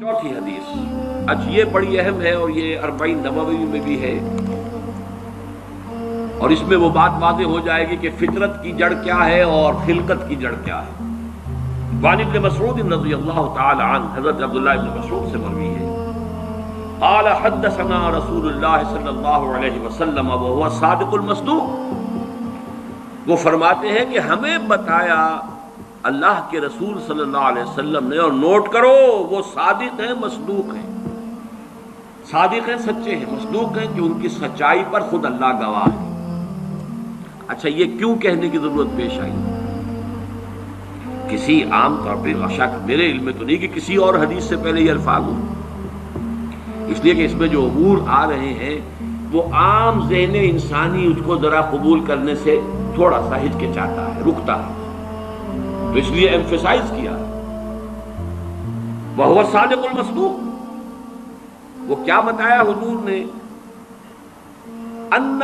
چوتھی حدیث یہ بڑی اہم ہے اور یہ 40 نووی میں بھی ہے، اور اس میں وہ بات واضح ہو جائے گی کہ فطرت کی جڑ کیا ہے اور خلقت کی جڑ کیا ہے۔ وعن ابن مسعود رضی اللہ تعالی عنہ، حضرت عبداللہ ابن مسعود سے مروی ہے، قال حدثنا رسول اللہ صلی اللہ علیہ وسلم وهو الصادق المصدوق، وہ فرماتے ہیں کہ ہمیں بتایا اللہ کے رسول صلی اللہ علیہ وسلم نے، اور نوٹ کرو وہ صادق ہیں مصدوق ہیں، صادق ہیں سچے ہیں، مصدوق ہیں کہ ان کی سچائی پر خود اللہ گواہ ہے۔ اچھا یہ کیوں کہنے کی ضرورت پیش آئی؟ کسی عام طور پہ شک میرے علم میں تو نہیں کہ کسی اور حدیث سے پہلے یہ الفاظ ہوں، اس لیے کہ اس میں جو امور آ رہے ہیں وہ عام ذہن انسانی اس کو ذرا قبول کرنے سے تھوڑا سا ہچکچاتا ہے، رکتا ہے، تو اس لیے ایمفیسائز کیا وَهُوَ الصَّادِقُ الْمَصْدُوقُ۔ وہ کیا بتایا حضور نے؟ اَنَّ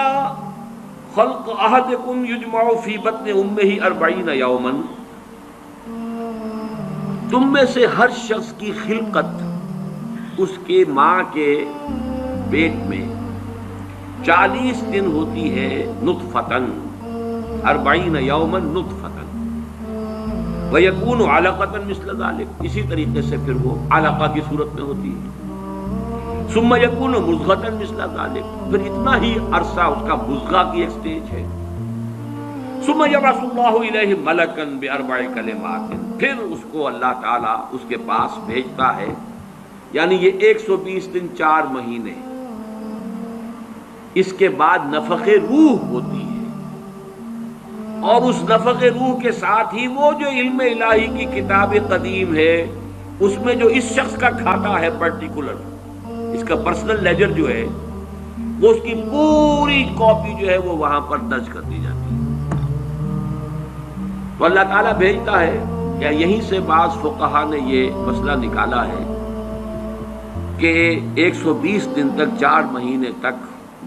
خلق احدکم یجمع فی بطن امہ 40 یوما، تم میں سے ہر شخص کی خلقت اس کے ماں کے پیٹ میں 40 دن ہوتی ہے، نطفتن 40 یوما نطفتن، وَيَكُونُ عَلَقَةً مِثْلَ ذَلِكَ، اسی طریقے سے پھر وہ علقہ کی صورت میں ہوتی ہے، ثُمَّ يَكُونُ مُضْغَةً مِثْلَ ذَلِكَ، پھر اتنا ہی عرصہ اس کا مضغہ کی ایک سٹیج ہے، ثُمَّ يَبْعَثُ اللَّهُ إِلَيْهِ مَلَكًا بِأَرْبَعِ كَلِمَاتٍ، پھر اس کو اللہ تعالیٰ اس کے پاس بھیجتا ہے، یعنی یہ 120 دن 4 مہینے، اس کے بعد نفخ روح ہوتی ہے، اور اس نفخ روح کے ساتھ ہی وہ جو علم الہی کی کتاب قدیم ہے اس میں جو اس شخص کا کھاتا ہے پرٹیکولر، اس کا پرسنل لیجر جو ہے، وہ اس کی پوری کاپی جو ہے وہ وہاں پر درج کر دی جاتی ہے، تو اللہ تعالیٰ بھیجتا ہے۔ یا یہیں سے بعض فقہا نے یہ مسئلہ نکالا ہے کہ 120 دن تک 4 مہینے تک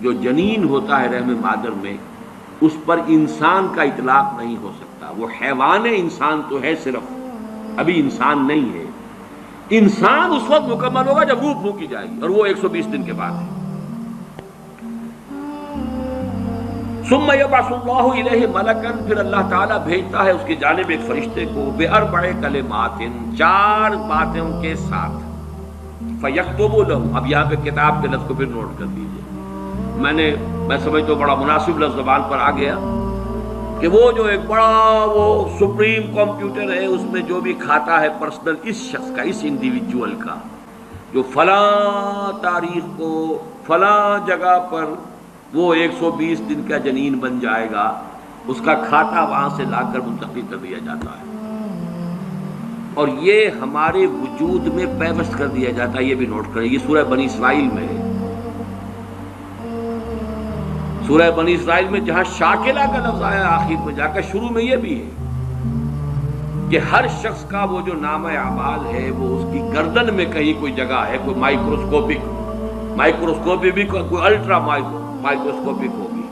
جو جنین ہوتا ہے رحم مادر میں، اس پر انسان کا اطلاق نہیں ہو سکتا، وہ حیوان انسان تو ہے صرف، ابھی انسان نہیں ہے، انسان اس وقت مکمل ہوگا جب روح پھونکی جائے گی، اور وہ 120 دن کے بعد ہے۔ ثم يبعث الله إليه ملكا، پھر اللہ تعالیٰ بھیجتا ہے اس کی جانب ایک فرشتے کو، بأربع کلمات، 4 باتوں کے ساتھ، فیکتب له، اب یہاں پہ کتاب کے لفظ کو پھر نوٹ کر دیجیے، میں سمجھتا ہوں بڑا مناسب لفظ زبان پر آ گیا کہ وہ جو ایک بڑا وہ سپریم کمپیوٹر ہے، اس میں جو بھی کھاتا ہے پرسنل اس شخص کا، اس انڈیویجول کا، جو فلاں تاریخ کو فلاں جگہ پر وہ 120 دن کا جنین بن جائے گا، اس کا کھاتا وہاں سے لا کر منتقل کر دیا جاتا ہے، اور یہ ہمارے وجود میں پیوست کر دیا جاتا ہے۔ یہ بھی نوٹ کریں، یہ سورہ بنی اسرائیل میں ہے، سورہ بنی اسرائیل میں جہاں شاکلہ کا لفظ آیا آخر میں جا کر، شروع میں یہ بھی ہے کہ ہر شخص کا وہ جو نام اعمال ہے وہ اس کی گردن میں کہیں کوئی جگہ ہے، کوئی مائکروسکوپی بھی کوئی الٹرا مائکروسکوپک ہوگی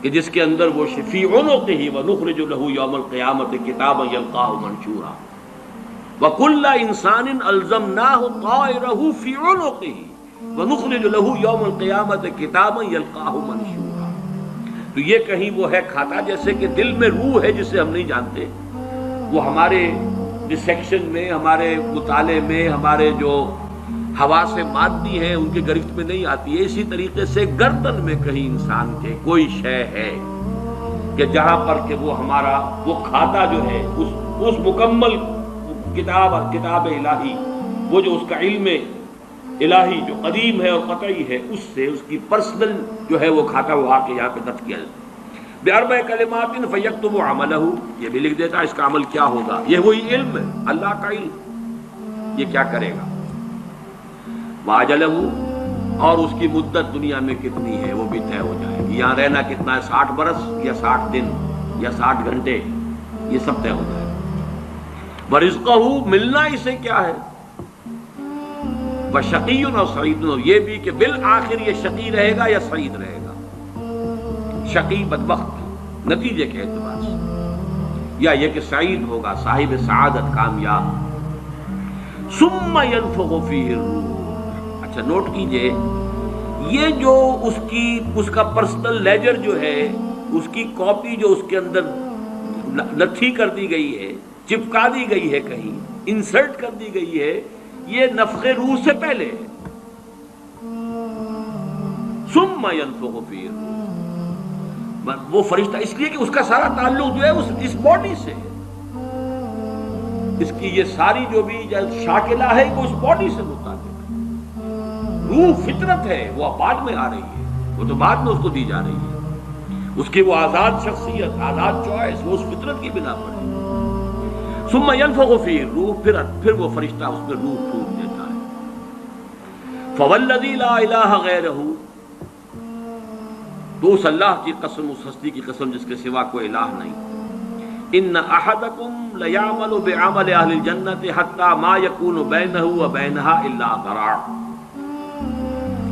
کہ جس کے اندر وہ فی عنقہ ونخرج له یوم القیامت کتابا یلقاہ منشورا وکل انسان الزمناہ طائرہ فی عنقہ ونخرج له یوم القیامت کتابا یلقاہ منشورا۔ تو یہ کہیں وہ ہے کھاتا، جیسے کہ دل میں روح ہے جسے ہم نہیں جانتے، وہ ہمارے ڈسیکشن میں، ہمارے مطالعے میں، ہمارے جو حواس مادی ہیں ان کے گرفت میں نہیں آتی ہے، اسی طریقے سے گردن میں کہیں انسان کے کوئی شے ہے کہ جہاں پر کہ وہ ہمارا وہ کھاتا جو ہے اس مکمل کتاب الہی، وہ جو اس کا علم الہی جو قدیم ہے اور قطعی ہے، اس سے اس کی پرسنل جو ہے وہ کھاتا وہ آ کے یہاں پہ درج کیا جاتا ہے۔ بأربع کلمات فیکتب عملہ، یہ بھی لکھ دیتا ہے اس کا عمل کیا ہوگا، یہ وہی علم ہے، اللہ کا علم، یہ کیا کرے گا، واجلہ، اور اس کی مدت دنیا میں کتنی ہے وہ بھی طے ہو جائے گی، یہاں رہنا کتنا ہے، 60 برس یا 60 دن یا 60 گھنٹے، یہ سب طے ہو جائے گا۔ ورزقہ، ملنا اسے کیا ہے، وشقی اور سعید، یہ بھی کہ بالآخر یہ شقی رہے گا یا سعید رہے گا، شقی بدبخت نتیجے کے اعتبار سے، یا یہ کہ سعید ہوگا، صاحب سعادت، کامیاب۔ ثم ينفخ فيه الروح. اچھا نوٹ کیجئے، یہ جو اس کا پرسنل لیجر جو ہے، اس کی کاپی جو اس کے اندر نتھی کر دی گئی ہے، چپکا دی گئی ہے، کہیں انسرٹ کر دی گئی ہے، یہ نفخ روح سے پہلے ہے. ثم ينفخ فيه الروح، وہ فرشتہ اس لیے کہ اس کا سارا تعلق جو ہے اس باڈی سے ہے، اس کی یہ ساری جو بھی شاکلہ ہے وہ اس باڈی سے متعلق ہے. روح فطرت ہے، وہ بعد میں آ رہی ہے، وہ تو بعد میں اس کو دی جا رہی ہے. اس کی وہ آزاد شخصیت، آزاد چوائس، وہ اس فطرت کی بنا پر ہے. ثم ينفخ فيه الروح، پھر وہ فرشتہ اس میں روح پھونک دیتا ہے. فوالذی لا الہ غیرہ، تو اس اللہ کی قسم، اس ہستی کی قسم جس کے سوا کوئی الہ نہیں. ان احدکم لیعمل بعمل اہل الجنۃ حتی ما یکون بینہ وبینہا الا ذراع.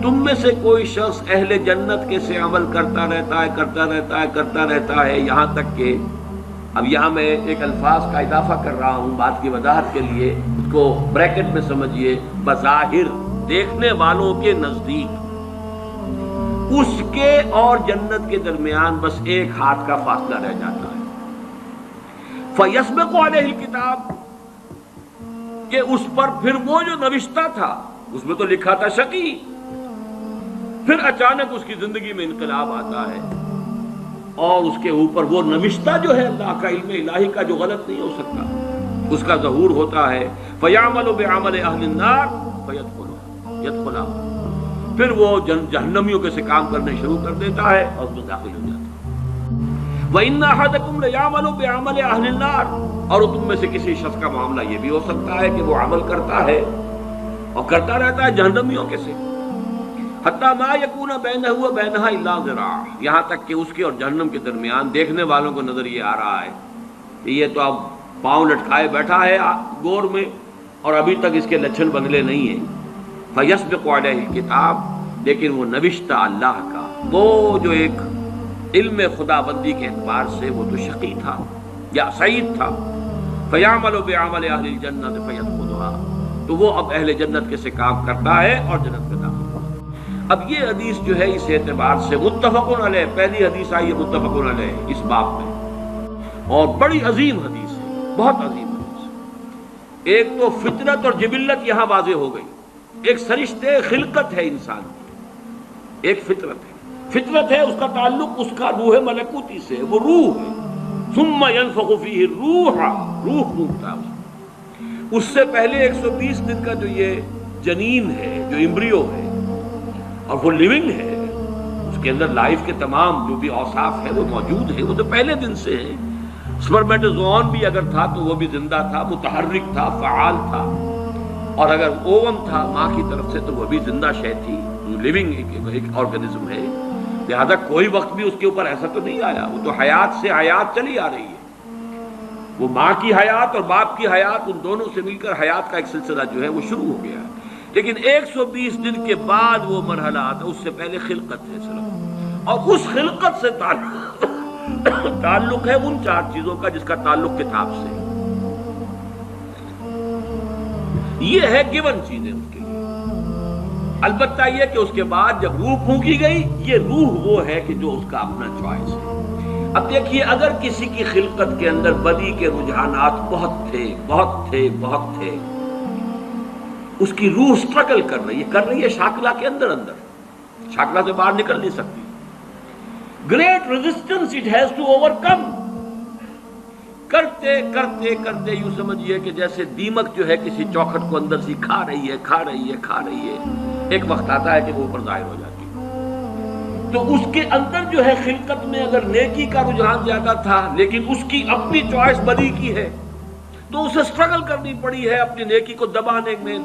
تم میں سے کوئی شخص اہل جنت کے سے عمل کرتا رہتا ہے یہاں تک کہ، اب یہاں میں ایک الفاظ کا اضافہ کر رہا ہوں بات کی وضاحت کے لیے، اس کو بریکٹ میں سمجھیے، بظاہر دیکھنے والوں کے نزدیک اس کے اور جنت کے درمیان بس ایک ہاتھ کا فاصلہ رہ جاتا ہے. فَيَسْبِقُ عَلَيْهِ الْكِتَابُ، کہ اس پر پھر وہ جو نوشتہ تھا، اس میں تو لکھا تھا شقی، پھر اچانک اس کی زندگی میں انقلاب آتا ہے اور اس کے اوپر وہ نوشتہ جو ہے اللہ کا علم الہی کا جو غلط نہیں ہو سکتا، اس کا ظہور ہوتا ہے. فَيَعْمَلُ بِعَمَلِ أَهْلِ النَّارِ فَيَدْخُلُهَا، پھر وہ جہنمیوں کے سے کام کرنے شروع کر دیتا ہے اور اس میں داخل ہو جاتا ہے. وَإِنَّ أَحَدَكُمْ لَيَعْمَلُ بِعَمَلِ أَهْلِ النَّارِ، اور تم میں سے کسی شخص کا معاملہ یہ بھی ہو سکتا ہے کہ وہ عمل کرتا ہے اور کرتا رہتا ہے جہنمیوں کے سے. حَتَّى مَا يَكُونَ بَيْنَهُ وَبَيْنَهَا إِلَّا ذِرَاعٌ، یہاں تک کہ اس کے اور جہنم کے درمیان دیکھنے والوں کو نظر یہ آ رہا ہے کہ یہ تو اب پاؤں لٹکائے بیٹھا ہے گور میں اور ابھی تک اس کے لچھن بدلے نہیں ہیں. فَيَسْبِقُ عَلَيْهِ الْكِتَابُ، لیکن وہ نوشتہ اللہ کا، وہ جو ایک علم خدا بندی کے اعتبار سے وہ تو شقی تھا یا سعید تھا. فَيَعْمَلُ بِعَمَلِ أَهْلِ الْجَنَّةِ فَيَدْخُلُهَا، تو وہ اب اہل جنت کے سے کام کرتا ہے اور جنت میں داخل ہوتا ہے. اب یہ حدیث جو ہے اس اعتبار سے متفق علیہ، پہلی حدیث آئی ہے متفق علیہ اس باب میں، اور بڑی عظیم حدیث ہے، بہت عظیم حدیث ہے. ایک تو فطرت اور جبلت یہاں واضح ہو گئی، ایک سرشتے خلقت ہے انسان کی، ایک فطرت ہے. فطرت ہے، اس کا تعلق اس کا روح ملکوتی سے، وہ روح ہے. ثم ينفخ فيه الروح، روح پھونکتا ہے. اس سے پہلے 120 دن کا جو یہ جنین ہے، جو امبریو ہے اور وہ لیونگ ہے، اس کے اندر لائف کے تمام جو بھی اوصاف ہے وہ موجود ہے، وہ تو پہلے دن سے ہے. سپرمیٹوزوئن بھی اگر تھا تو وہ بھی زندہ تھا، متحرک تھا، فعال تھا، اور اگر اوم تھا ماں کی طرف سے تو وہ بھی زندہ شے تھی، لیونگ ایک آرگنزم ہے. لہذا کوئی وقت بھی اس کے اوپر ایسا تو نہیں آیا، وہ تو حیات سے حیات چلی آ رہی ہے. وہ ماں کی حیات اور باپ کی حیات، ان دونوں سے مل کر حیات کا ایک سلسلہ جو ہے وہ شروع ہو گیا. لیکن 120 دن کے بعد وہ مرحلہ آتا، اس سے پہلے خلقت ہے صرف، اور اس خلقت سے تعلق ہے ان 4 چیزوں کا جس کا تعلق کتاب سے. یہ ہے گیون چیزیں اس کے لیے. البتہ یہ کہ اس کے بعد جب روح پھونکی گئی، یہ روح وہ ہے کہ جو اس کا اپنا چوائس ہے. اب دیکھیے، اگر کسی کی خلقت کے اندر بدی کے رجحانات بہت تھے، اس کی روح سٹرگل کر رہی ہے شاکلہ کے اندر، شاکلہ سے باہر نکل نہیں سکتی. Great resistance it has to overcome. کرتے یوں سمجھیے کہ جیسے دیمک جو ہے کسی چوکھٹ کو اندر سے کھا رہی ہے، ایک وقت آتا ہے کہ وہ اوپر ظاہر ہو جاتی ہے. تو اس کے اندر جو ہے خلقت میں اگر نیکی کا رجحان زیادہ تھا، لیکن اس کی اپنی چوائس بدی کی ہے، تو اسے سٹرگل کرنی پڑی ہے اپنی نیکی کو دبانے میں.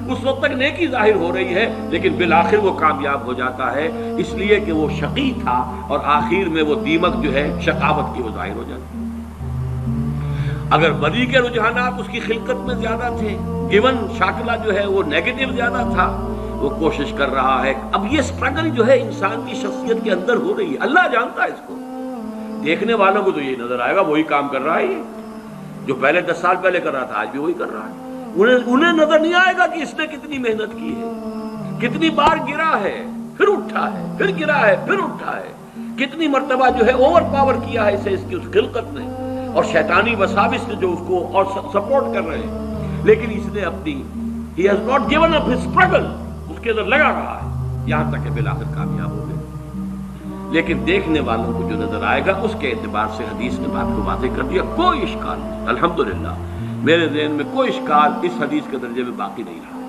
اس وقت تک نیکی ظاہر ہو رہی ہے، لیکن بالآخر وہ کامیاب ہو جاتا ہے، اس لیے کہ وہ شقی تھا، اور آخر میں وہ دیمک جو ہے شقاوت کی وہ ظاہر ہو جاتی ہے. اگر بدی کے رجحانات اس کی خلقت میں زیادہ تھے، گیون شاکلہ جو ہے وہ نیگیٹو زیادہ تھا، وہ کوشش کر رہا ہے. اب یہ سٹرگل جو ہے انسان کی شخصیت کے اندر ہو رہی ہے، اللہ جانتا ہے اس کو. دیکھنے والوں کو تو یہ نظر آئے گا وہی کام کر رہا ہے، جو پہلے 10 سال پہلے کر رہا تھا آج بھی وہی کر رہا ہے. انہیں نظر نہیں آئے گا کہ اس نے کتنی محنت کی ہے، کتنی بار گرا ہے پھر اٹھا ہے، پھر گرا ہے پھر اٹھا ہے، کتنی مرتبہ جو ہے اوور پاور کیا ہے اسے اس کی اس خلقت نے اور شیطانی وساوس نے جو اس کو اور سپورٹ کر رہے ہیں، لیکن اس نے اپنی he has not given up his struggle، اس کے اندر لگا رہا ہے یہاں تک کہ بالآخر کامیاب ہو گئے۔ لیکن دیکھنے والوں کو جو نظر آئے گا اس کے اعتبار سے حدیث نے بات کو واضح کر دیا، کوئی اشکال نہیں، الحمدللہ میرے ذہن میں کوئی اشکال اس حدیث کے درجے میں باقی نہیں رہا۔